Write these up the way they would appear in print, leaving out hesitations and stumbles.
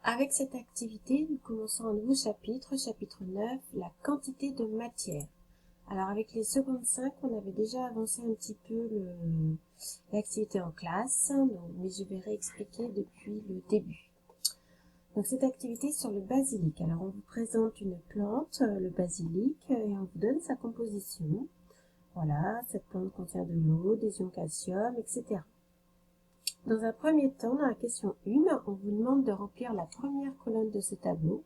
Avec cette activité, nous commençons un nouveau chapitre, chapitre 9, la quantité de matière. Alors avec les secondes 5, on avait déjà avancé un petit peu l'activité en classe, mais je vais réexpliquer depuis le début. Donc cette activité sur le basilic. Alors on vous présente une plante, le basilic, et on vous donne sa composition. Voilà, cette plante contient de l'eau, des ions calcium, etc. Dans un premier temps, dans la question 1, on vous demande de remplir la première colonne de ce tableau.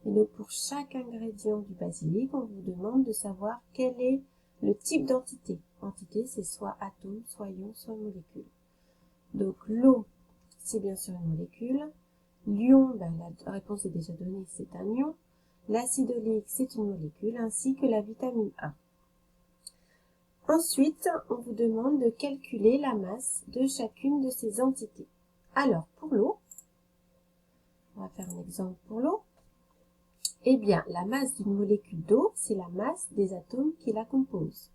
Et donc pour chaque ingrédient du basilic, on vous demande de savoir quel est le type d'entité. Entité, c'est soit atome, soit ion, soit molécule. Donc l'eau, c'est bien sûr une molécule. L'ion, la réponse est déjà donnée, c'est un ion. L'acide oléique, c'est une molécule, ainsi que la vitamine A. Ensuite, on vous demande de calculer la masse de chacune de ces entités. Alors, pour l'eau, on va faire un exemple pour l'eau. Eh bien, la masse d'une molécule d'eau, c'est la masse des atomes qui la composent.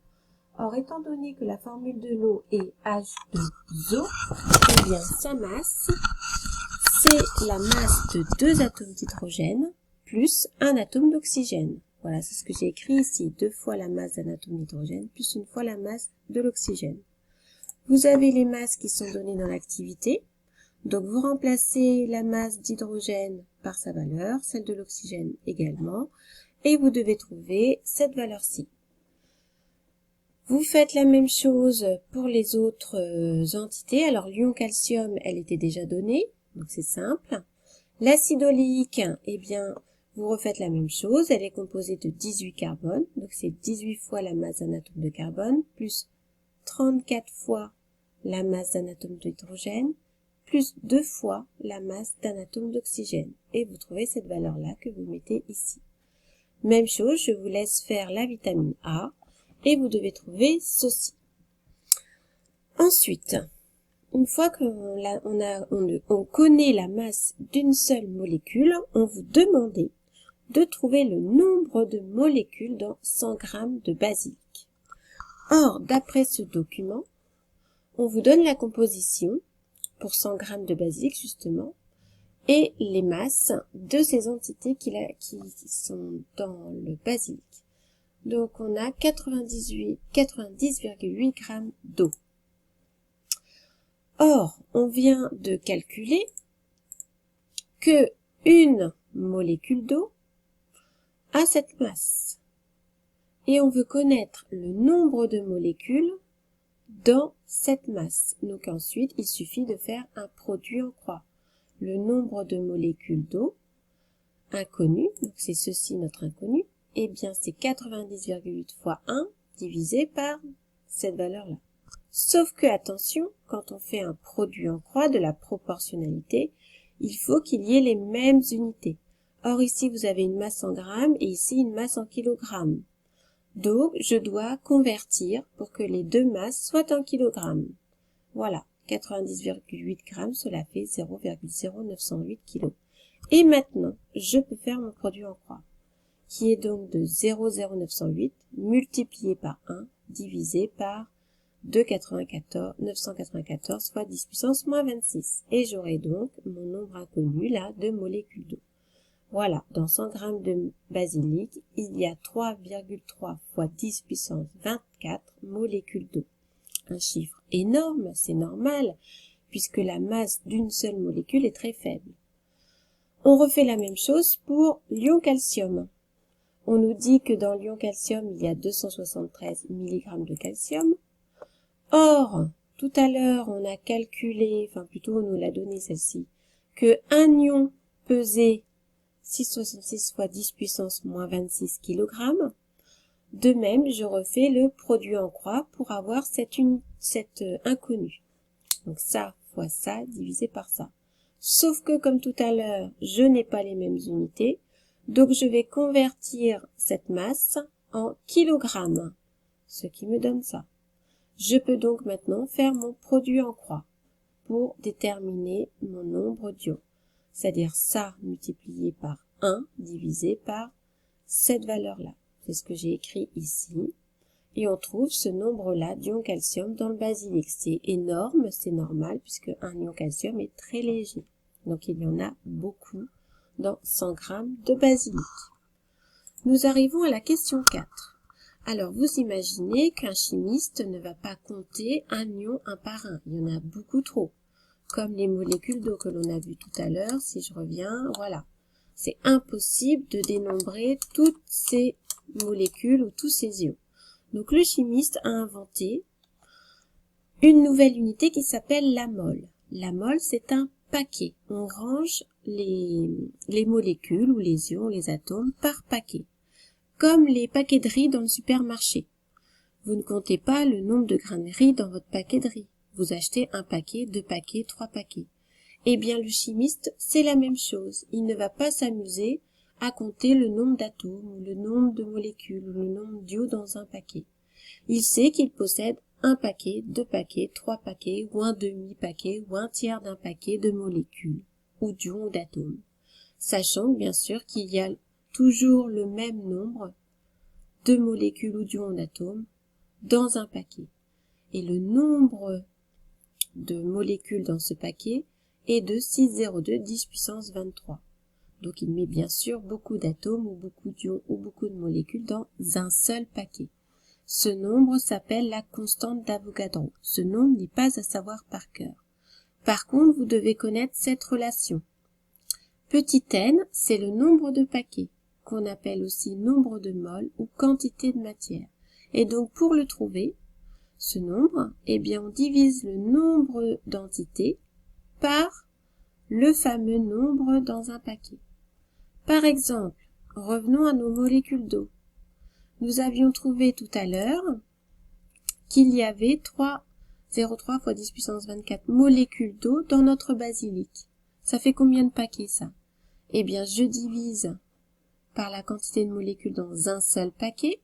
Or, étant donné que la formule de l'eau est H2O, eh bien, sa masse, c'est la masse de 2 atomes d'hydrogène plus un atome d'oxygène. Voilà, c'est ce que j'ai écrit ici. 2 fois la masse d'un atome d'hydrogène plus 1 fois la masse de l'oxygène. Vous avez les masses qui sont données dans l'activité. Donc, vous remplacez la masse d'hydrogène par sa valeur, celle de l'oxygène également, et vous devez trouver cette valeur-ci. Vous faites la même chose pour les autres entités. Alors, l'ion calcium, elle était déjà donnée, donc c'est simple. L'acide oléique, eh bien, vous refaites la même chose. Elle est composée de 18 carbones, donc c'est 18 fois la masse d'un atome de carbone, plus 34 fois la masse d'un atome d'hydrogène, plus 2 fois la masse d'un atome d'oxygène. Et vous trouvez cette valeur-là que vous mettez ici. Même chose, je vous laisse faire la vitamine A et vous devez trouver ceci. Ensuite, une fois qu'on connaît la masse d'une seule molécule, on vous demande de trouver le nombre de molécules dans 100 g de basilic. Or, d'après ce document, on vous donne la composition pour 100 g de basilic justement, et les masses de ces entités qui sont dans le basilic. Donc on a 90,8 g d'eau. Or, on vient de calculer que une molécule d'eau a cette masse. Et on veut connaître le nombre de molécules dans cette masse. Donc ensuite, il suffit de faire un produit en croix. Le nombre de molécules d'eau inconnu, donc c'est ceci notre inconnu, eh bien c'est 90,8 fois 1 divisé par cette valeur-là. Sauf que, attention, quand on fait un produit en croix de la proportionnalité, il faut qu'il y ait les mêmes unités. Or ici, vous avez une masse en grammes et ici une masse en kilogrammes. Donc, je dois convertir pour que les deux masses soient en kilogrammes. Voilà, 90,8 grammes, cela fait 0,0908 kg. Et maintenant, je peux faire mon produit en croix, qui est donc de 0,0908 multiplié par 1 divisé par 994 fois 10 puissance moins 26. Et j'aurai donc mon nombre inconnu là de molécules d'eau. Voilà, dans 100 g de basilic, il y a 3,3 fois 10 puissance 24 molécules d'eau. Un chiffre énorme, c'est normal, puisque la masse d'une seule molécule est très faible. On refait la même chose pour l'ion calcium. On nous dit que dans l'ion calcium, il y a 273 mg de calcium. Or, tout à l'heure, on a calculé, enfin plutôt on nous l'a donné celle-ci, que un ion pesait 6,66 fois 10 puissance moins 26 kg. De même, je refais le produit en croix pour avoir cette inconnue. Donc ça fois ça divisé par ça. Sauf que, comme tout à l'heure, je n'ai pas les mêmes unités, donc je vais convertir cette masse en kilogrammes, ce qui me donne ça. Je peux donc maintenant faire mon produit en croix pour déterminer mon nombre d'ions, c'est-à-dire ça multiplié par 1 divisé par cette valeur-là. C'est ce que j'ai écrit ici. Et on trouve ce nombre-là d'ions calcium dans le basilic. C'est énorme, c'est normal, puisque un ion calcium est très léger. Donc il y en a beaucoup dans 100 g de basilic. Nous arrivons à la question 4. Alors vous imaginez qu'un chimiste ne va pas compter un ion un par un. Il y en a beaucoup trop. Comme les molécules d'eau que l'on a vues tout à l'heure, si je reviens, voilà. C'est impossible de dénombrer toutes ces molécules ou tous ces ions. Donc le chimiste a inventé une nouvelle unité qui s'appelle la mole. La mole, c'est un paquet. On range les molécules ou les ions, les atomes par paquet. Comme les paquets de riz dans le supermarché. Vous ne comptez pas le nombre de grains de riz dans votre paquet de riz. Vous achetez un paquet, 2 paquets, 3 paquets. Eh bien, le chimiste, c'est la même chose. Il ne va pas s'amuser à compter le nombre d'atomes, ou le nombre de molécules, ou le nombre d'ions dans un paquet. Il sait qu'il possède un paquet, 2 paquets, 3 paquets, ou un demi-paquet, ou un tiers d'un paquet de molécules, ou d'ions ou d'atomes. Sachant, bien sûr, qu'il y a toujours le même nombre de molécules ou d'ions ou d'atomes dans un paquet. Et le nombre de molécules dans ce paquet est de 602 10 puissance 23. Donc il met bien sûr beaucoup d'atomes ou beaucoup d'ions ou beaucoup de molécules dans un seul paquet. Ce nombre s'appelle la constante d'Avogadro. Ce nombre n'est pas à savoir par cœur. Par contre, vous devez connaître cette relation. Petit n, c'est le nombre de paquets, qu'on appelle aussi nombre de moles ou quantité de matière. Et donc pour le trouver, ce nombre, eh bien on divise le nombre d'entités par le fameux nombre dans un paquet. Par exemple, revenons à nos molécules d'eau. Nous avions trouvé tout à l'heure qu'il y avait 0,3 fois 10 puissance 24 molécules d'eau dans notre basilic. Ça fait combien de paquets ça? Eh bien, je divise par la quantité de molécules dans un seul paquet,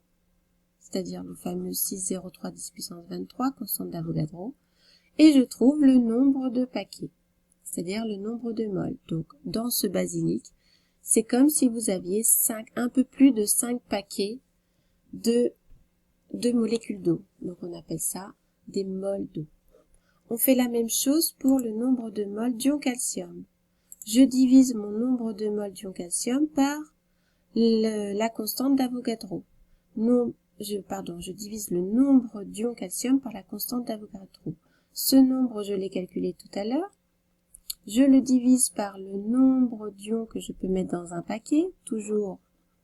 c'est-à-dire le fameux 6,03 10 puissance 23, constante d'Avogadro, et je trouve le nombre de paquets, c'est-à-dire le nombre de moles. Donc, dans ce basilic, c'est comme si vous aviez un peu plus de 5 paquets de molécules d'eau. Donc, on appelle ça des moles d'eau. On fait la même chose pour le nombre de moles d'ion calcium. Je divise mon nombre de moles d'ion calcium par la constante d'Avogadro. Je divise le nombre d'ion calcium par la constante d'Avogadro. Ce nombre, je l'ai calculé tout à l'heure. Je le divise par le nombre d'ions que je peux mettre dans un paquet, toujours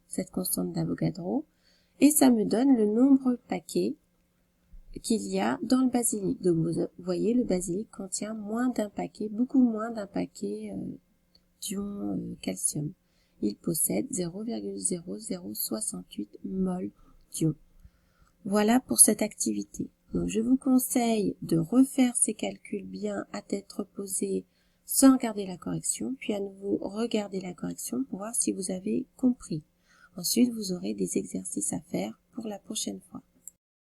cette constante d'Avogadro, et ça me donne le nombre de paquets qu'il y a dans le basilic. Donc vous voyez, le basilic contient moins d'un paquet, beaucoup moins d'un paquet d'ion calcium. Il possède 0,0068 mol d'ion. Voilà pour cette activité. Donc je vous conseille de refaire ces calculs bien à tête reposée sans regarder la correction, puis à nouveau regarder la correction pour voir si vous avez compris. Ensuite, vous aurez des exercices à faire pour la prochaine fois.